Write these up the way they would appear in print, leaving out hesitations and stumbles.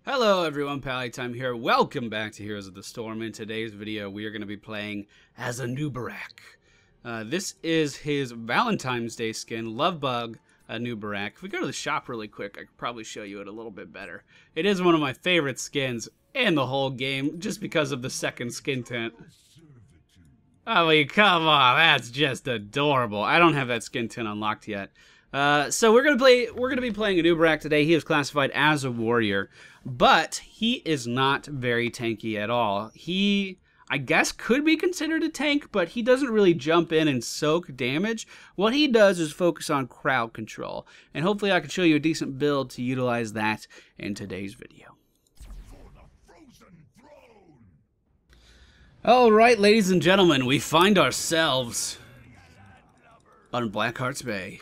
Hello everyone, Pallytime here. Welcome back to Heroes of the Storm. In today's video, we are going to be playing as Anub'arak. This is his Valentine's Day skin, Lovebug Anub'arak. If we go to the shop really quick, I could probably show you it a little bit better. It is one of my favorite skins in the whole game, just because of the second skin tint. I mean, come on, that's just adorable. I don't have that skin tint unlocked yet. So we're gonna be playing Anub'arak today. He is classified as a warrior, but he is not very tanky at all. He, I guess, could be considered a tank, but he doesn't really jump in and soak damage. What he does is focus on crowd control, and hopefully I can show you a decent build to utilize that in today's video. Alright, ladies and gentlemen, we find ourselves on Blackheart's Bay.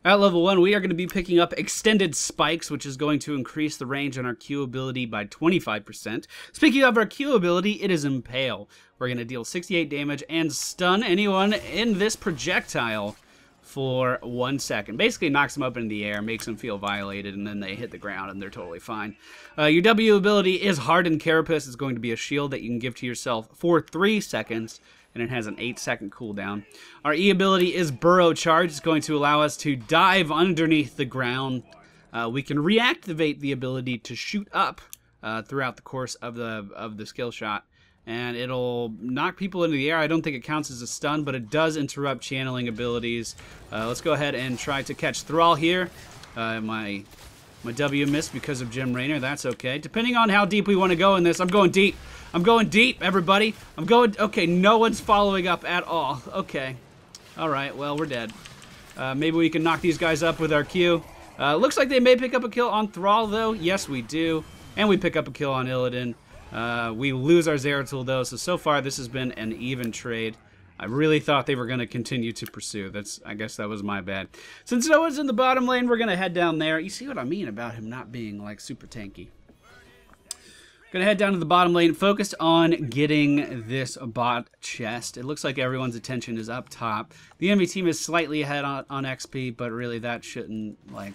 At level 1, we are going to be picking up Extended Spikes, which is going to increase the range on our Q ability by 25%. Speaking of our Q ability, it is Impale. We're going to deal 68 damage and stun anyone in this projectile for 1 second. Basically knocks them up in the air, makes them feel violated, and then they hit the ground and they're totally fine. Your W ability is Hardened Carapace. It's going to be a shield that you can give to yourself for 3 seconds. And it has an 8-second cooldown. Our E ability is Burrow Charge. It's going to allow us to dive underneath the ground. We can reactivate the ability to shoot up throughout the course of the skill shot, and it'll knock people into the air. I don't think it counts as a stun, but it does interrupt channeling abilities. Let's go ahead and try to catch Thrall here. My W missed because of Jim Raynor. That's okay. Depending on how deep we want to go in this, I'm going deep. I'm going deep, everybody. I'm going... Okay, no one's following up at all. Okay. Alright, well, we're dead. Maybe we can knock these guys up with our Q. Looks like they may pick up a kill on Thrall, though. Yes, we do. And we pick up a kill on Illidan. We lose our Zeratul, though. So far, this has been an even trade. I really thought they were going to continue to pursue. I guess that was my bad. Since no one's in the bottom lane, we're going to head down there. You see what I mean about him not being, like, super tanky. Gonna head down to the bottom lane, focused on getting this bot chest. It looks like everyone's attention is up top. The enemy team is slightly ahead on XP, but really that shouldn't, like,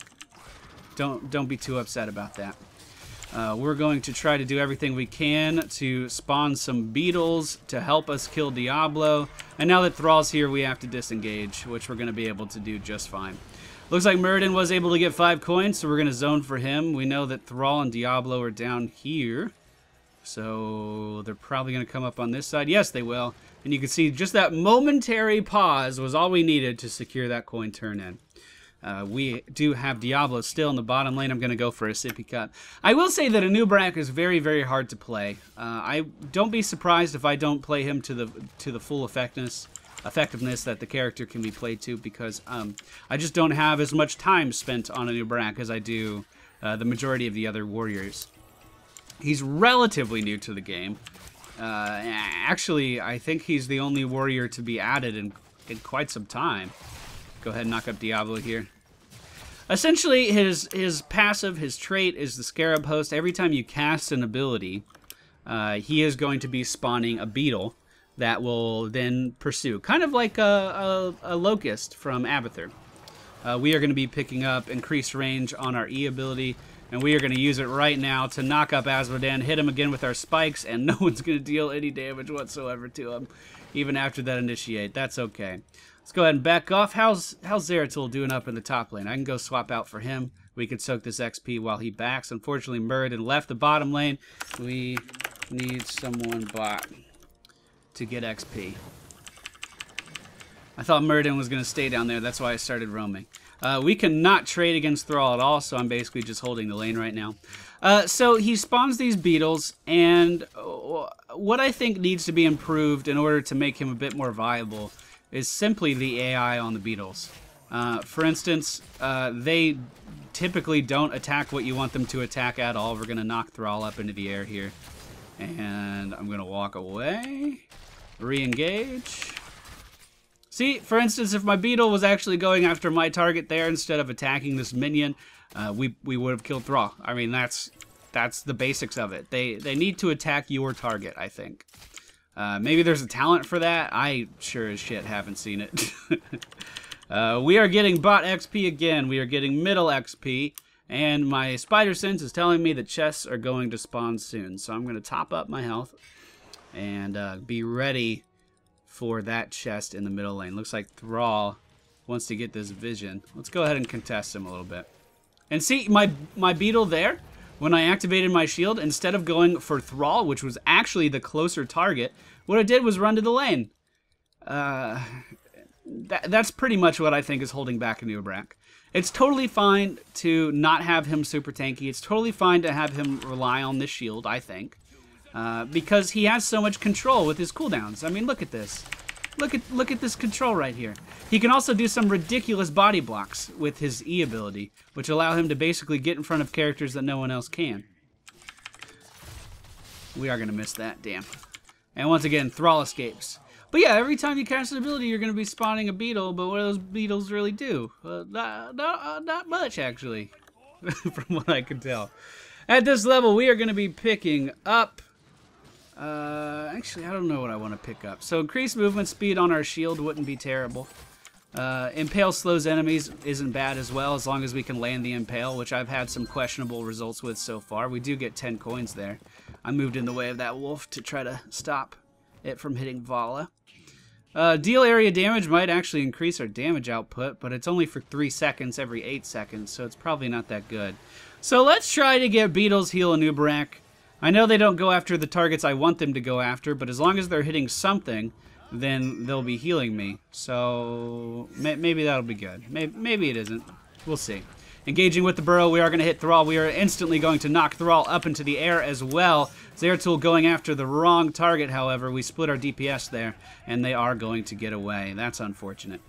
don't be too upset about that. We're going to try to do everything we can to spawn some beetles to help us kill Diablo. And now that Thrall's here, we have to disengage, which we're gonna be able to do just fine. Looks like Muradin was able to get 5 coins, so we're gonna zone for him. We know that Thrall and Diablo are down here. So they're probably going to come up on this side. Yes, they will. And you can see just that momentary pause was all we needed to secure that coin turn in. We do have Diablo still in the bottom lane. I'm going to go for a sippy cut. I will say that Anub'arak is very, very hard to play. I don't be surprised if I don't play him to the full effectiveness that the character can be played to, because I just don't have as much time spent on Anub'arak as I do the majority of the other warriors. He's relatively new to the game. Actually, I think he's the only warrior to be added in quite some time. Go ahead and knock up Diablo here. Essentially, his passive, his trait is the Scarab Host. Every time you cast an ability, he is going to be spawning a beetle that will then pursue. Kind of like a locust from Abathur. We are going to be picking up increased range on our E ability. And we are going to use it right now to knock up Azmodan, hit him again with our spikes, and no one's going to deal any damage whatsoever to him, even after that initiate. That's okay. Let's go ahead and back off. How's Zeratul doing up in the top lane? I can go swap out for him. We can soak this XP while he backs. Unfortunately, Muradin left the bottom lane. We need someone bot to get XP. I thought Muradin was going to stay down there. That's why I started roaming. We cannot trade against Thrall at all, so I'm basically just holding the lane right now. So he spawns these beetles, and what I think needs to be improved in order to make him a bit more viable is simply the AI on the beetles. For instance, they typically don't attack what you want them to attack at all. We're going to knock Thrall up into the air here. And I'm going to walk away, re-engage. See, for instance, if my beetle was actually going after my target there instead of attacking this minion, we would have killed Thrall. I mean, that's the basics of it. They need to attack your target, I think. Maybe there's a talent for that. I sure as shit haven't seen it. We are getting bot XP again. We are getting middle XP. And my spider sense is telling me that chests are going to spawn soon. So I'm going to top up my health and be ready for that chest in the middle lane. Looks like Thrall wants to get this vision. Let's go ahead and contest him a little bit. And see, my beetle there, when I activated my shield, instead of going for Thrall, which was actually the closer target, what it did was run to the lane. That's pretty much what I think is holding back Anub'arak. It's totally fine to not have him super tanky. It's totally fine to have him rely on this shield, I think. Because he has so much control with his cooldowns. I mean, look at this. Look at this control right here. He can also do some ridiculous body blocks with his E ability, which allow him to basically get in front of characters that no one else can. We are going to miss that, damn. And once again, Thrall escapes. But yeah, every time you cast an ability, you're going to be spawning a beetle, but what do those beetles really do? Not much, actually, from what I can tell. At this level, we are going to be picking up... actually, I don't know what I want to pick up. So increased movement speed on our shield wouldn't be terrible. Impale slows enemies isn't bad as well, as long as we can land the Impale, which I've had some questionable results with so far. We do get 10 coins there. I moved in the way of that wolf to try to stop it from hitting Vala. Deal area damage might actually increase our damage output, but it's only for 3 seconds every 8 seconds, so it's probably not that good. So let's try to get Beetles heal Anub'arak. I know they don't go after the targets I want them to go after, but as long as they're hitting something, then they'll be healing me. So maybe that'll be good. Maybe it isn't. We'll see. Engaging with the burrow, we are going to hit Thrall. We are instantly going to knock Thrall up into the air as well. Zeratul going after the wrong target, however. We split our DPS there, and they are going to get away. That's unfortunate.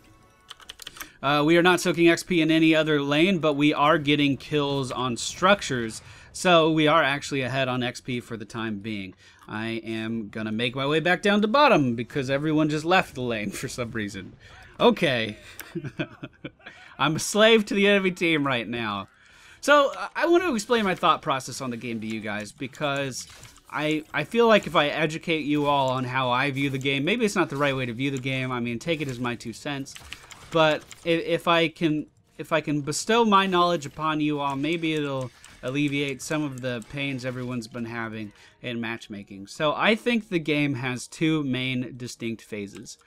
We are not soaking XP in any other lane, but we are getting kills on structures. So we are actually ahead on XP for the time being. I am going to make my way back down to bottom because everyone just left the lane for some reason. Okay. I'm a slave to the enemy team right now. So I want to explain my thought process on the game to you guys because I feel like if I educate you all on how I view the game, maybe it's not the right way to view the game. I mean, take it as my 2 cents. But if I can bestow my knowledge upon you all, maybe it'll alleviate some of the pains everyone's been having in matchmaking. So I think the game has 2 main distinct phases.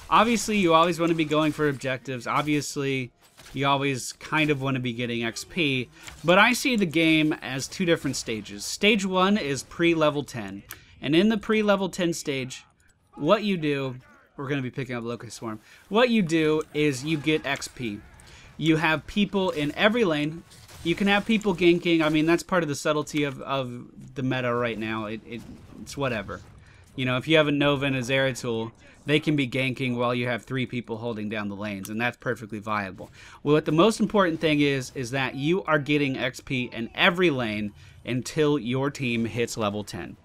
Obviously, you always want to be going for objectives. Obviously, you always kind of want to be getting XP. But I see the game as 2 different stages. Stage 1 is pre-level 10. And in the pre-level 10 stage, what you do... We're going to be picking up Locust Swarm. What you do is you get XP. You have people in every lane. You can have people ganking. I mean, that's part of the subtlety of the meta right now. It's whatever. You know, if you have a Nova and a Zeratul, they can be ganking while you have 3 people holding down the lanes, and that's perfectly viable. Well, what the most important thing is that you are getting XP in every lane until your team hits level 10.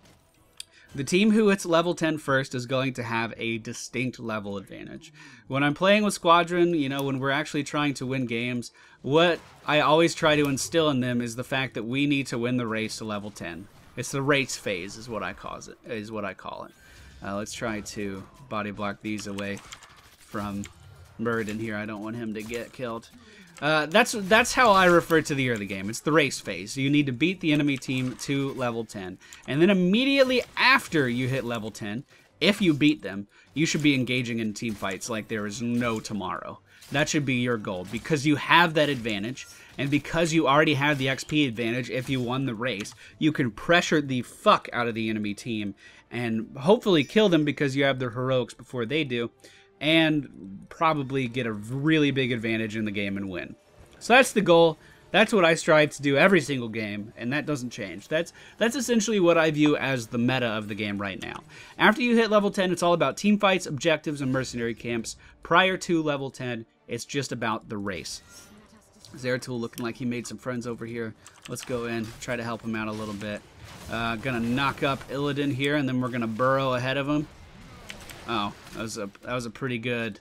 The team who hits level 10 first is going to have a distinct level advantage. When I'm playing with Squadron, you know, when we're actually trying to win games, what I always try to instill in them is the fact that we need to win the race to level 10. It's the race phase is what I call it. Let's try to body block these away from Murden here. I don't want him to get killed. That's how I refer to the early game. It's the race phase. You need to beat the enemy team to level 10. And then immediately after you hit level 10, if you beat them, you should be engaging in team fights like there is no tomorrow. That should be your goal because you have that advantage. And because you already have the XP advantage, if you won the race, you can pressure the fuck out of the enemy team and hopefully kill them because you have their heroics before they do. And probably get a really big advantage in the game and win. So that's the goal. That's what I strive to do every single game, and that doesn't change. That's essentially what I view as the meta of the game right now. After you hit level 10, it's all about team fights, objectives, and mercenary camps. Prior to level 10, it's just about the race. Zeratul looking like he made some friends over here. Let's go in, try to help him out a little bit. Gonna knock up Illidan here, and then we're gonna burrow ahead of him. Oh, that was a pretty good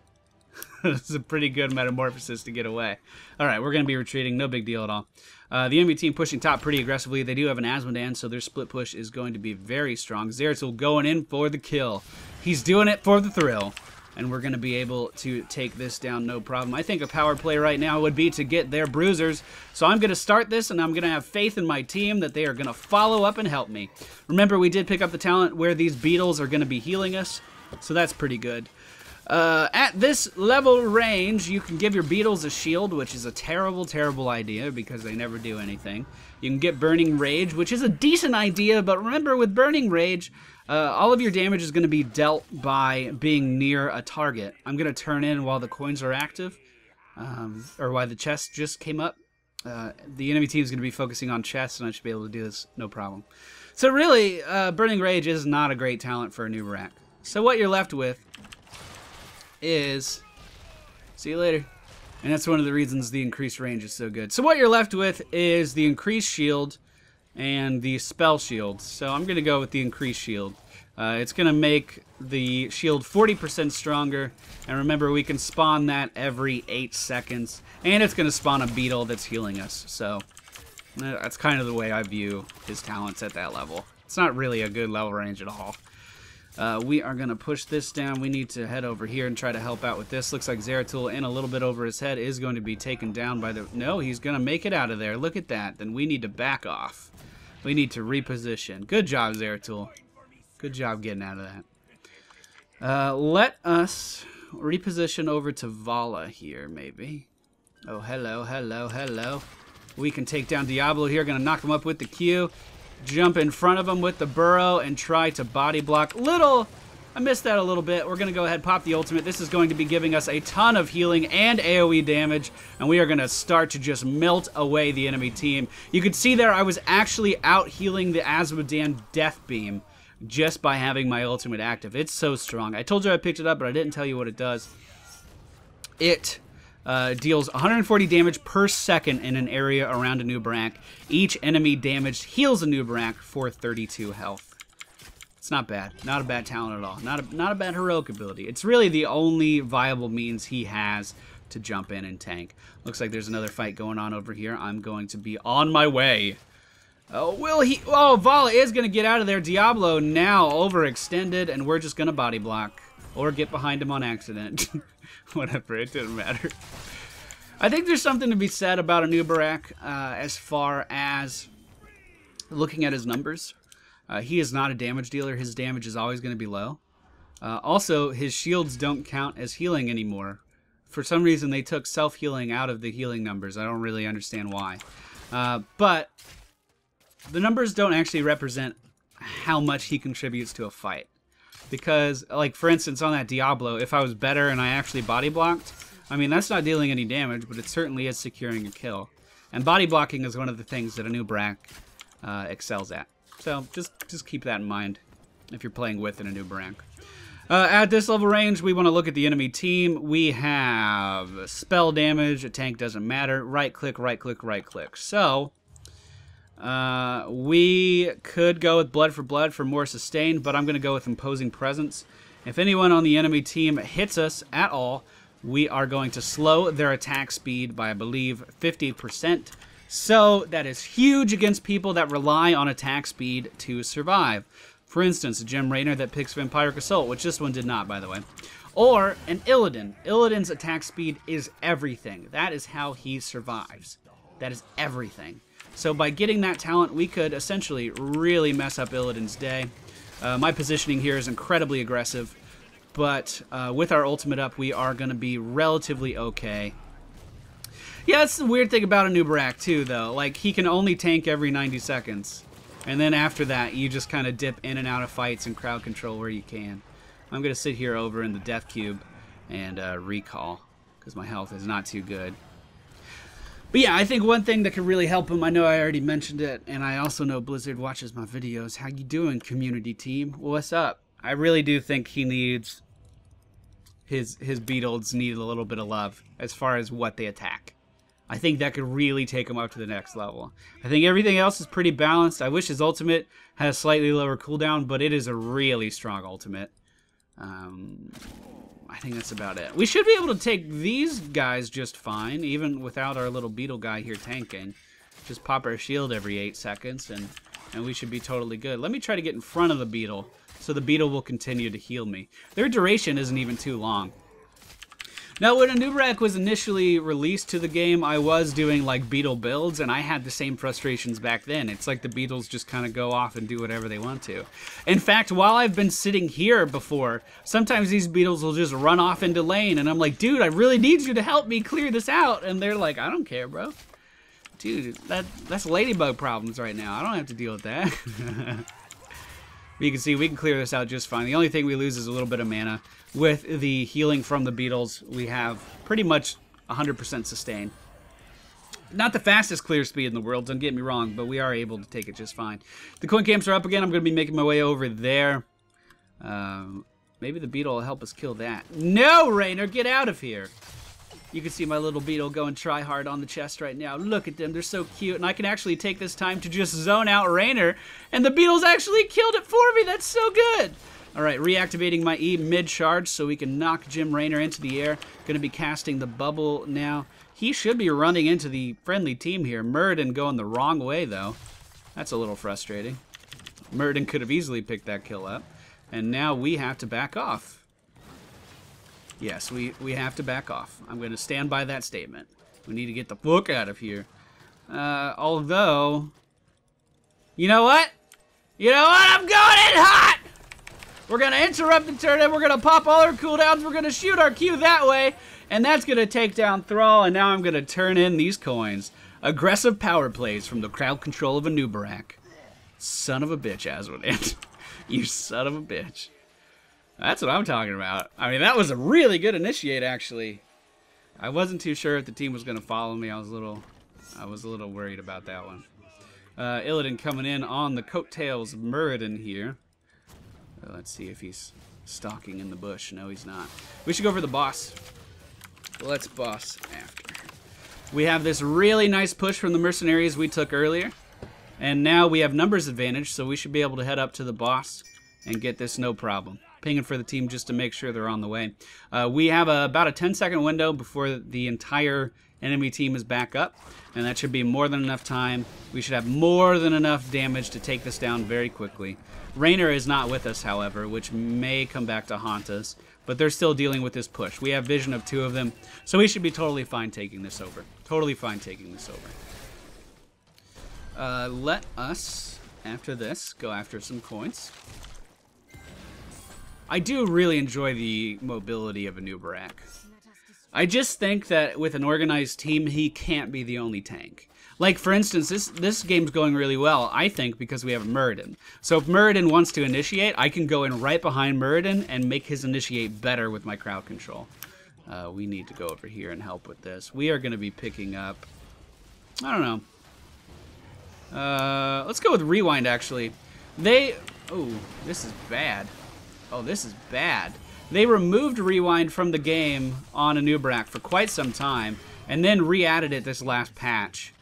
metamorphosis to get away. All right, we're going to be retreating. No big deal at all. The enemy team pushing top pretty aggressively. They do have an Asmodan, so their split push is going to be very strong. Zeratul going in for the kill. He's doing it for the thrill. and we're going to be able to take this down no problem. I think a power play right now would be to get their bruisers. So I'm going to start this, and I'm going to have faith in my team that they are going to follow up and help me. Remember, we did pick up the talent where these beetles are going to be healing us, so that's pretty good. At this level range, you can give your beetles a shield, which is a terrible, terrible idea because they never do anything. You can get Burning Rage, which is a decent idea, but remember, with Burning Rage, all of your damage is going to be dealt by being near a target. I'm going to turn in while the coins are active, or while the chest just came up. The enemy team is going to be focusing on chests, and I should be able to do this no problem. So really, Burning Rage is not a great talent for Anub'arak. So what you're left with is, see you later. And that's one of the reasons the increased range is so good. So what you're left with is the increased shield and the spell shield. So I'm going to go with the increased shield. It's going to make the shield 40% stronger. And remember, we can spawn that every 8 seconds. And it's going to spawn a beetle that's healing us. So that's kind of the way I view his talents at that level. It's not really a good level range at all. We are going to push this down. We need to head over here and try to help out with this. Looks like Zeratul, in a little bit over his head, is going to be taken down by the... No, he's going to make it out of there. Look at that. Then we need to back off. We need to reposition. Good job, Zeratul. Good job getting out of that. Let us reposition over to Vala here, maybe. Oh, hello, hello, hello. We can take down Diablo here. Going to knock him up with the Q. Jump in front of him with the burrow and try to body block. I missed that a little bit. We're going to go ahead and pop the ultimate. This is going to be giving us a ton of healing and AoE damage, and we are going to start to just melt away the enemy team. You can see there I was actually out healing the Asmodean Death Beam just by having my ultimate active. It's so strong. I told you I picked it up, but I didn't tell you what it does. It deals 140 damage per second in an area around Anub'arak. Each enemy damaged heals Anub'arak for 32 health. It's not bad. Not a bad talent at all. Not a bad heroic ability. It's really the only viable means he has to jump in and tank. Looks like there's another fight going on over here. I'm going to be on my way. Oh, will he? Oh, Vala is going to get out of there. Diablo now overextended, and we're just going to body block. Or get behind him on accident. Whatever, it didn't matter. I think there's something to be said about Anub'arak as far as looking at his numbers. He is not a damage dealer. His damage is always going to be low. Also, his shields don't count as healing anymore. For some reason, they took self-healing out of the healing numbers. I don't really understand why. But the numbers don't actually represent how much he contributes to a fight. Because, like, for instance, on that Diablo, if I was better and I actually body blocked, I mean, that's not dealing any damage, but it certainly is securing a kill. And body blocking is one of the things that Anub'arak excels at. So just keep that in mind if you're playing with an Anub'arak. At this level range, we want to look at the enemy team. We have spell damage. A tank doesn't matter. Right click, right click, right click. So we could go with blood for more sustain, but I'm going to go with imposing presence. If anyone on the enemy team hits us at all, we are going to slow their attack speed by, I believe, 50%. So that is huge against people that rely on attack speed to survive. For instance, a Gem Rainer that picks Vampiric Assault, which this one did not, by the way. Or an Illidan. Illidan's attack speed is everything. That is how he survives. That is everything. So by getting that talent, we could essentially really mess up Illidan's day. My positioning here is incredibly aggressive, but with our ultimate up, we are going to be relatively okay. Yeah, that's the weird thing about Anub'arak too, though. Like, he can only tank every 90 seconds. And then after that, you just kind of dip in and out of fights and crowd control where you can. I'm going to sit here over in the Death Cube and recall, because my health is not too good. But yeah, I think one thing that could really help him, I know I already mentioned it, and I also know Blizzard watches my videos. How you doing, community team? What's up? I really do think he needs... His beetles need a little bit of love as far as what they attack. I think that could really take him up to the next level. I think everything else is pretty balanced. I wish his ultimate had a slightly lower cooldown, but it is a really strong ultimate. I think that's about it. We should be able to take these guys just fine, even without our little beetle guy here tanking. Just pop our shield every 8 seconds, and and we should be totally good. Let me try to get in front of the beetle, so the beetle will continue to heal me. Their duration isn't even too long. Now, when Anub'arak was initially released to the game, I was doing like beetle builds, and I had the same frustrations back then. It's like the beetles just kind of go off and do whatever they want to. In fact, while I've been sitting here before, sometimes these beetles will just run off into lane, and I'm like, dude, I really need you to help me clear this out. And they're like, I don't care, bro. Dude, that's ladybug problems right now. I don't have to deal with that. You can see we can clear this out just fine. The only thing we lose is a little bit of mana. With the healing from the beetles, we have pretty much 100% sustain. Not the fastest clear speed in the world, don't get me wrong, but we are able to take it just fine. The coin camps are up again. I'm going to be making my way over there. Maybe the beetle will help us kill that. No, Rainer, get out of here. You can see my little beetle going try hard on the chest right now. Look at them, they're so cute. And I can actually take this time to just zone out Rainer. And the beetle's actually killed it for me. That's so good. All right, reactivating my E mid-charge so we can knock Jim Raynor into the air. Going to be casting the bubble now. He should be running into the friendly team here. Muradin going the wrong way, though. That's a little frustrating. Muradin could have easily picked that kill up. And now we have to back off. Yes, we have to back off. I'm going to stand by that statement. We need to get the fuck out of here. Although... You know what? You know what? I'm going in hot! We're going to interrupt the turn, and we're going to pop all our cooldowns. We're going to shoot our Q that way, and that's going to take down Thrall, and now I'm going to turn in these coins. Aggressive power plays from the crowd control of Anub'arak. Son of a bitch, Asmodan. You son of a bitch. That's what I'm talking about. I mean, that was a really good initiate, actually. I wasn't too sure if the team was going to follow me. I was a little worried about that one. Illidan coming in on the coattails of Muradin here. Let's see if he's stalking in the bush. No, he's not. We should go for the boss. Let's boss after. We have this really nice push from the mercenaries we took earlier. And now we have numbers advantage, so we should be able to head up to the boss and get this no problem. Pinging for the team just to make sure they're on the way. We have about a 10-second window before the entire enemy team is back up. And that should be more than enough time. We should have more than enough damage to take this down very quickly. Raynor is not with us, however, which may come back to haunt us. But they're still dealing with this push. We have vision of 2 of them. So we should be totally fine taking this over. Totally fine taking this over. Let us, after this, go after some coins. I do really enjoy the mobility of Anub'arak. I just think that with an organized team, he can't be the only tank. Like, for instance, this game's going really well, I think, because we have Muradin. So if Muradin wants to initiate, I can go in right behind Muradin and make his initiate better with my crowd control. We need to go over here and help with this. We are going to be picking up... I don't know. Let's go with Rewind, actually. Oh, this is bad. Oh, this is bad. They removed Rewind from the game on Anub'arak for quite some time, and then re-added it this last patch.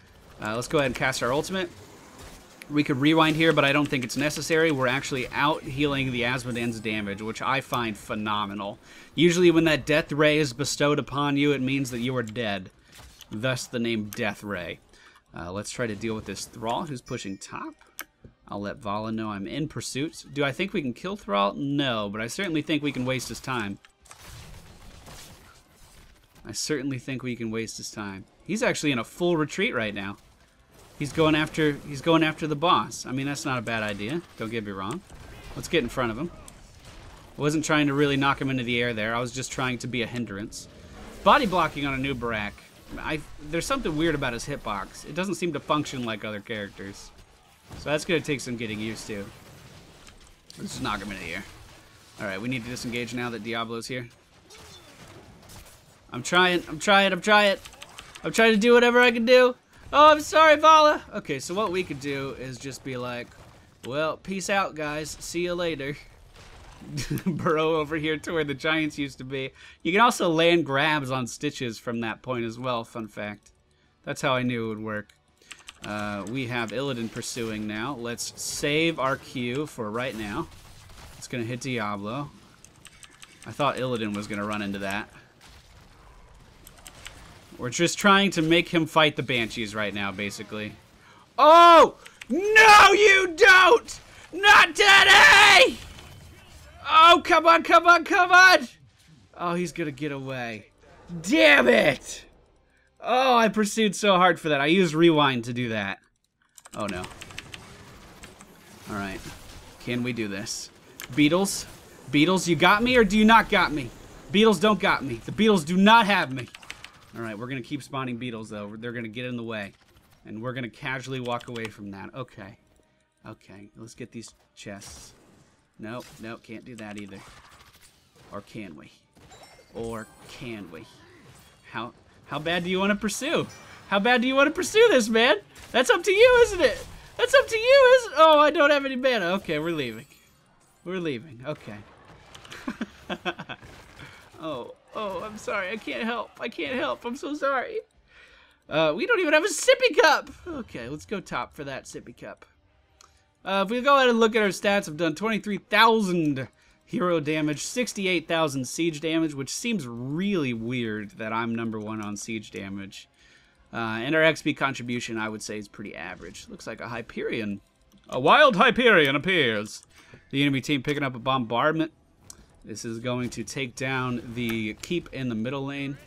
Let's go ahead and cast our ultimate. We could rewind here, but I don't think it's necessary. We're actually out healing the Asmodan's damage, which I find phenomenal. Usually when that Death Ray is bestowed upon you, it means that you are dead. Thus the name Death Ray. Let's try to deal with this Thrall who's pushing top. I'll let Vala know I'm in pursuit. Do I think we can kill Thrall? No, but I certainly think we can waste his time. I certainly think we can waste his time. He's actually in a full retreat right now. He's going after the boss. I mean, that's not a bad idea. Don't get me wrong. Let's get in front of him. I wasn't trying to really knock him into the air there. I was just trying to be a hindrance. Body blocking on Anub'arak. There's something weird about his hitbox. It doesn't seem to function like other characters. So that's going to take some getting used to. Let's just knock him into the air. Alright, we need to disengage now that Diablo's here. I'm trying to do whatever I can do. Oh, I'm sorry, Vala. Okay, so what we could do is just be like, well, peace out, guys. See you later. Burrow over here to where the giants used to be. You can also land grabs on stitches from that point as well, fun fact. That's how I knew it would work. We have Illidan pursuing now. Let's save our Q for right now. It's going to hit Diablo. I thought Illidan was going to run into that. We're just trying to make him fight the Banshees right now, basically. Oh! No, you don't! Not today! Oh, come on, come on, come on! Oh, he's gonna get away. Damn it! Oh, I pursued so hard for that. I used rewind to do that. Oh, no. Alright. Can we do this? Beetles? Beetles, you got me or do you not got me? Beetles don't got me. The beetles do not have me. Alright, we're gonna keep spawning beetles, though. They're gonna get in the way. And we're gonna casually walk away from that. Okay. Okay, let's get these chests. Nope, nope, can't do that either. Or can we? Or can we? How bad do you want to pursue? How bad do you want to pursue this, man? That's up to you, isn't it? That's up to you, isn't it? Oh, I don't have any mana. Okay, we're leaving. We're leaving. Okay. Oh, I'm sorry. I can't help. I can't help. I'm so sorry. We don't even have a sippy cup. Okay, let's go top for that sippy cup. If we go ahead and look at our stats, I've done 23,000 hero damage, 68,000 siege damage, which seems really weird that I'm #1 on siege damage. And our XP contribution, I would say, is pretty average. Looks like a Hyperion. A wild Hyperion appears. The enemy team picking up a bombardment. This is going to take down the keep in the middle lane.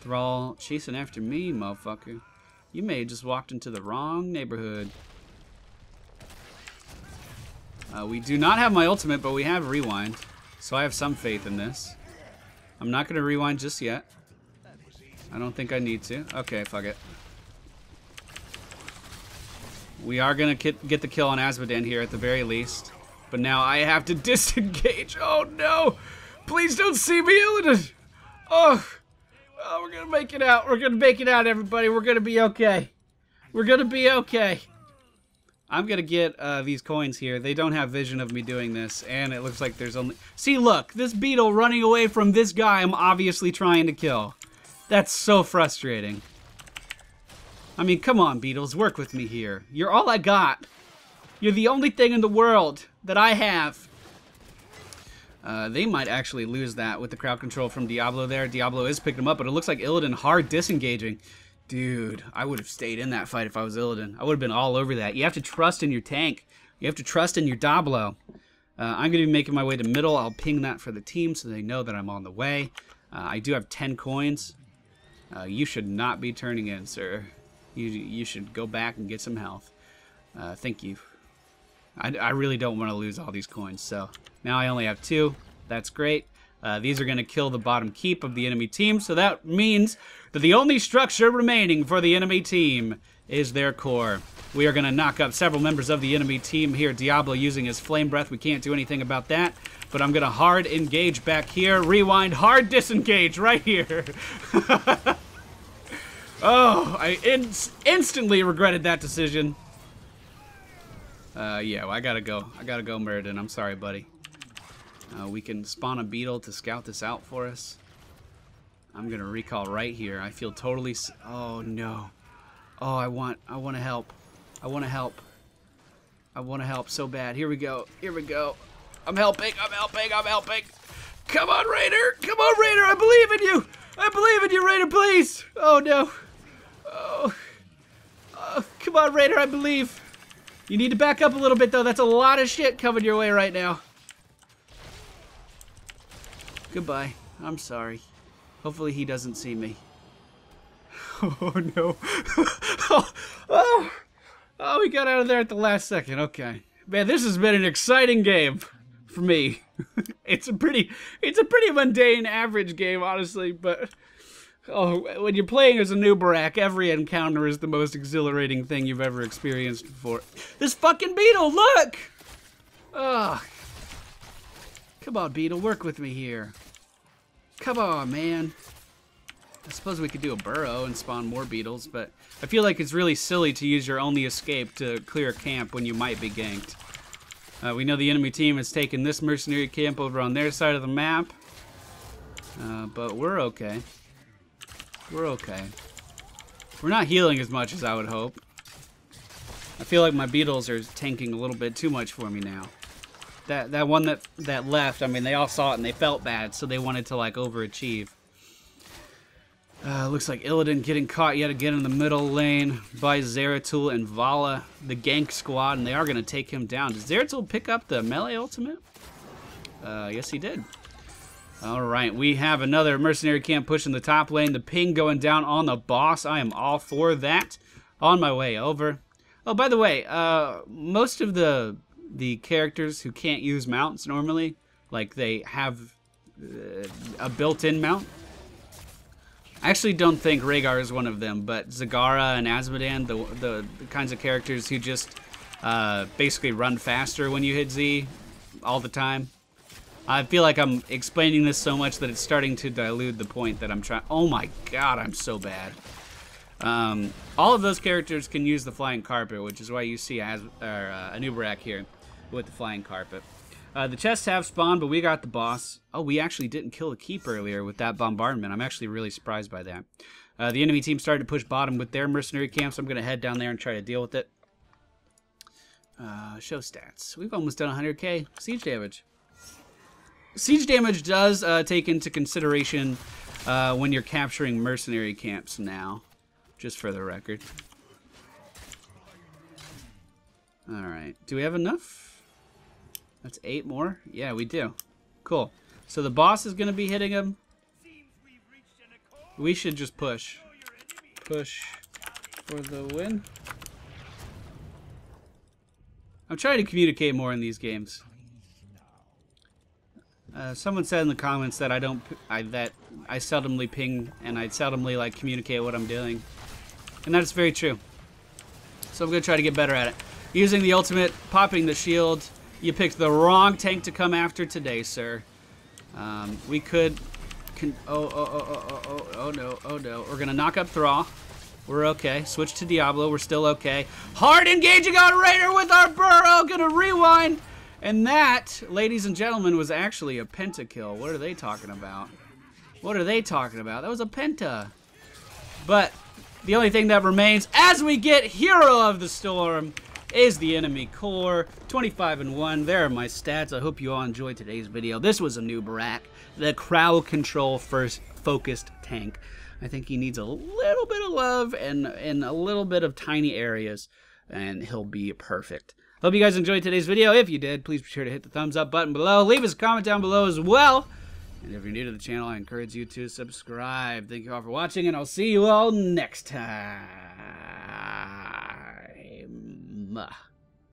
Thrall chasing after me, motherfucker. You may have just walked into the wrong neighborhood. We do not have my ultimate, but we have rewind. So I have some faith in this. I'm not going to rewind just yet. I don't think I need to. Okay, fuck it. We are going to get the kill on Azmodan here at the very least. But now I have to disengage. Oh, no. Please don't see me, Illidan. Oh, we're going to make it out. We're going to make it out, everybody. We're going to be okay. We're going to be okay. I'm going to get these coins here. They don't have vision of me doing this. And it looks like there's only... See, look. This beetle running away from this guy I'm obviously trying to kill. That's so frustrating. I mean, come on, beetles. Work with me here. You're all I got. You're the only thing in the world that I have. They might actually lose that with the crowd control from Diablo there. Diablo is picking them up, but it looks like Illidan hard disengaging. Dude, I would have stayed in that fight if I was Illidan. I would have been all over that. You have to trust in your tank. You have to trust in your Diablo. I'm going to be making my way to middle. I'll ping that for the team so they know that I'm on the way. I do have 10 coins. You should not be turning in, sir. You should go back and get some health. Thank you. I really don't want to lose all these coins, so now I only have 2. That's great. These are going to kill the bottom keep of the enemy team, so that means that the only structure remaining for the enemy team is their core. We are going to knock up several members of the enemy team here. Diablo using his flame breath. We can't do anything about that, but I'm going to hard engage back here. Rewind, hard disengage right here. Oh, I instantly regretted that decision. Yeah, well, I gotta go. Meriden. I'm sorry, buddy. We can spawn a beetle to scout this out for us. I'm gonna recall right here. I feel totally... Oh, no. Oh, I want to help. I want to help. I want to help so bad. Here we go. Here we go. I'm helping. I'm helping. I'm helping. Come on, Raider. Come on, Raider. I believe in you. I believe in you, Raider, please. Oh, no. Oh. Come on, Raider. I believe. You need to back up a little bit, though. That's a lot of shit coming your way right now. Goodbye. I'm sorry. Hopefully he doesn't see me. Oh, no. Oh, we got out of there at the last second. Okay. Man, this has been an exciting game for me. It's a pretty mundane, average game, honestly, but... Oh, when you're playing as Anub'arak, every encounter is the most exhilarating thing you've ever experienced before. This fucking beetle, look! Ugh. Come on, beetle, work with me here. Come on, man. I suppose we could do a burrow and spawn more beetles, but I feel like it's really silly to use your only escape to clear a camp when you might be ganked. We know the enemy team has taken this mercenary camp over on their side of the map, but we're okay. We're okay. We're not healing as much as I would hope. I feel like my beetles are tanking a little bit too much for me now. That one that left, I mean, they all saw it and they felt bad, so they wanted to, like, overachieve. Looks like Illidan getting caught yet again in the middle lane by Zeratul and Vala, the gank squad, and they are going to take him down. Did Zeratul pick up the melee ultimate? Yes, he did. All right, we have another mercenary camp pushing the top lane. The ping going down on the boss. I am all for that. On my way over. Oh, by the way, most of the characters who can't use mounts normally, like they have a built-in mount. I actually don't think Rhaegar is one of them, but Zagara and Azmodan, the kinds of characters who just basically run faster when you hit Z all the time. I feel like I'm explaining this so much that it's starting to dilute the point that I'm trying. Oh my god, I'm so bad. All of those characters can use the flying carpet, which is why you see Anub'arak here with the flying carpet. The chests have spawned, but we got the boss. Oh, we actually didn't kill the keep earlier with that bombardment. I'm actually really surprised by that. The enemy team started to push bottom with their mercenary camps. I'm going to head down there and try to deal with it. Show stats. We've almost done 100k siege damage. Siege damage does take into consideration when you're capturing mercenary camps now, just for the record. Alright, do we have enough? That's 8 more? Yeah, we do. Cool. So the boss is going to be hitting him. We should just push. Push for the win. I'm trying to communicate more in these games. Someone said in the comments that I seldomly ping and I seldomly like communicate what I'm doing, and that's very true. So I'm gonna try to get better at it. Using the ultimate, popping the shield. You picked the wrong tank to come after today, sir. We could. Oh no! We're gonna knock up Thrall. We're okay. Switch to Diablo. We're still okay. Hard engaging on Raider with our Burrow. Gonna rewind. And that, ladies and gentlemen, was actually a pentakill. What are they talking about? What are they talking about? That was a penta. But the only thing that remains as we get Hero of the Storm is the enemy core. 25-1. There are my stats. I hope you all enjoyed today's video. This was Anub'arak, the crowd control first focused tank. I think he needs a little bit of love and a little bit of tiny areas, and he'll be perfect. Hope you guys enjoyed today's video. If you did, please be sure to hit the thumbs up button below. Leave us a comment down below as well. And if you're new to the channel, I encourage you to subscribe. Thank you all for watching, and I'll see you all next time.